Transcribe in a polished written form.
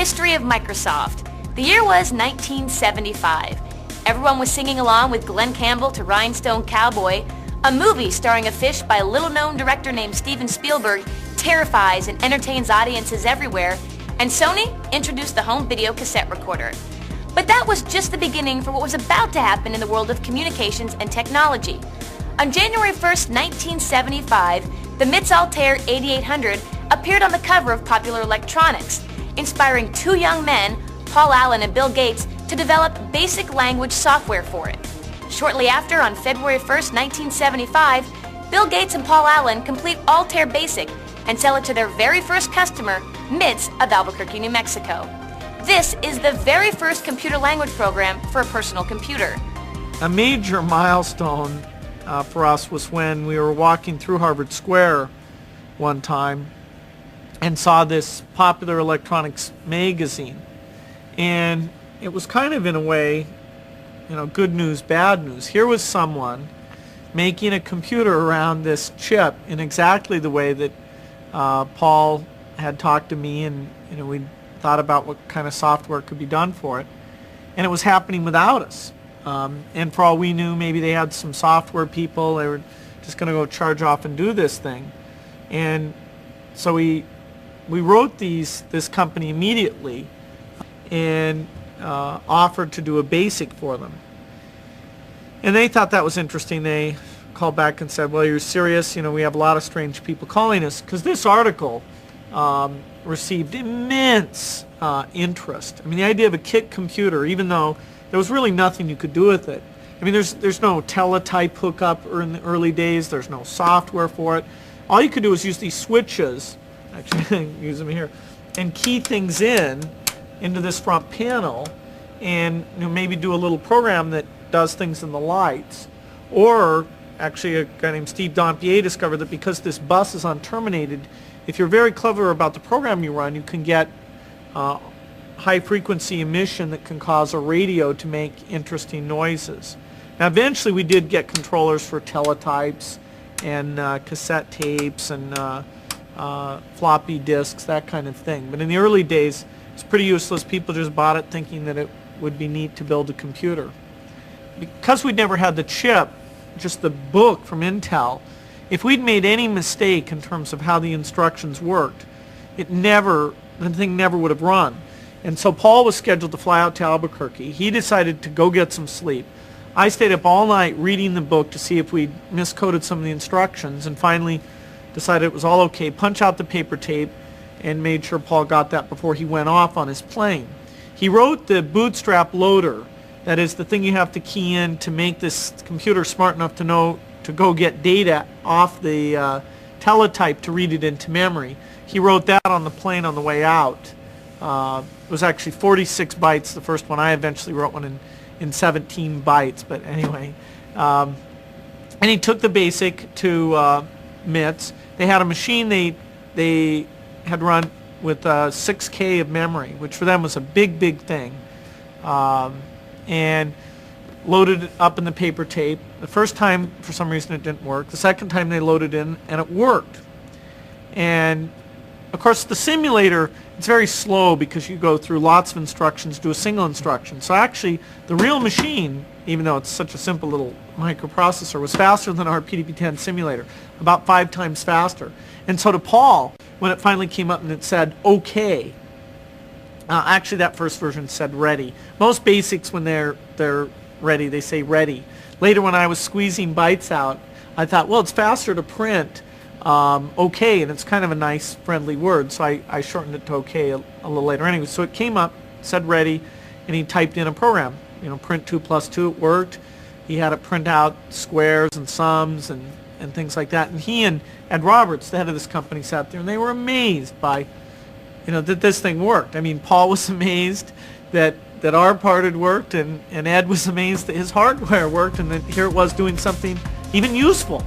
history of Microsoft. The year was 1975. Everyone was singing along with Glenn Campbell to Rhinestone Cowboy. A movie starring a fish by a little-known director named Steven Spielberg terrifies and entertains audiences everywhere, and Sony introduced the home video cassette recorder. But that was just the beginning for what was about to happen in the world of communications and technology. On January 1st, 1975, the MIT's Altair 8800 appeared on the cover of Popular Electronics, inspiring two young men, Paul Allen and Bill Gates, to develop basic language software for it. Shortly after, on February 1st, 1975, Bill Gates and Paul Allen complete Altair Basic and sell it to their very first customer, MIT's of Albuquerque, New Mexico. This is the very first computer language program for a personal computer. A major milestone for us was when we were walking through Harvard Square one time and saw this Popular Electronics magazine. And it was kind of, in a way, good news, bad news. Here was someone making a computer around this chip in exactly the way that Paul had talked to me, and we thought about what kind of software could be done for it. And it was happening without us. And for all we knew, maybe they had some software people. They were just going to go charge off and do this thing. And so we wrote this company immediately and offered to do a basic for them. And they thought that was interesting. They called back and said, well, you're serious? We have a lot of strange people calling us, because this article received immense interest. I mean, the idea of a kit computer, even though there was really nothing you could do with it. I mean, there's no teletype hookup in the early days. There's no software for it. All you could do is use these switches, actually use them here, and key things into this front panel, and maybe do a little program that does things in the lights. Or actually, a guy named Steve Dompier discovered that because this bus is unterminated, if you're very clever about the program you run, you can get high frequency emission that can cause a radio to make interesting noises. Now eventually we did get controllers for teletypes and cassette tapes and floppy disks, that kind of thing. But in the early days, it's pretty useless. People just bought it thinking that it would be neat to build a computer. Because we'd never had the chip, just the book from Intel, if we'd made any mistake in terms of how the instructions worked, the thing never would have run. And so Paul was scheduled to fly out to Albuquerque. He decided to go get some sleep. I stayed up all night reading the book to see if we'd miscoded some of the instructions, and finally decided it was all okay, punch out the paper tape, and made sure Paul got that before he went off on his plane. He wrote the bootstrap loader, that is the thing you have to key in to make this computer smart enough to know to go get data off the teletype to read it into memory. He wrote that on the plane on the way out. It was actually 46 bytes, the first one. I eventually wrote one in 17 bytes, but anyway. And he took the basic to MIT's. They had a machine they had run with 6K of memory, which for them was a big, big thing. And loaded it up in the paper tape. The first time, for some reason, it didn't work. The second time they loaded in, and it worked. And of course, the simulator, it's very slow because you go through lots of instructions to a single instruction. So actually, the real machine, even though it's such a simple little microprocessor, was faster than our PDP-10 simulator, about 5 times faster. And so to Paul, when it finally came up and it said, okay, actually that first version said ready. Most basics, when they're ready, they say ready. Later, when I was squeezing bytes out, I thought, well, it's faster to print okay, and it's kind of a nice, friendly word, so I shortened it to okay a little later. Anyway, so it came up, said ready, and he typed in a program. Print 2 plus 2, it worked. He had it print out squares and sums and things like that. And he and Ed Roberts, the head of this company, sat there, and they were amazed by, that this thing worked. I mean, Paul was amazed that our part had worked, and Ed was amazed that his hardware worked, and that here it was doing something even useful.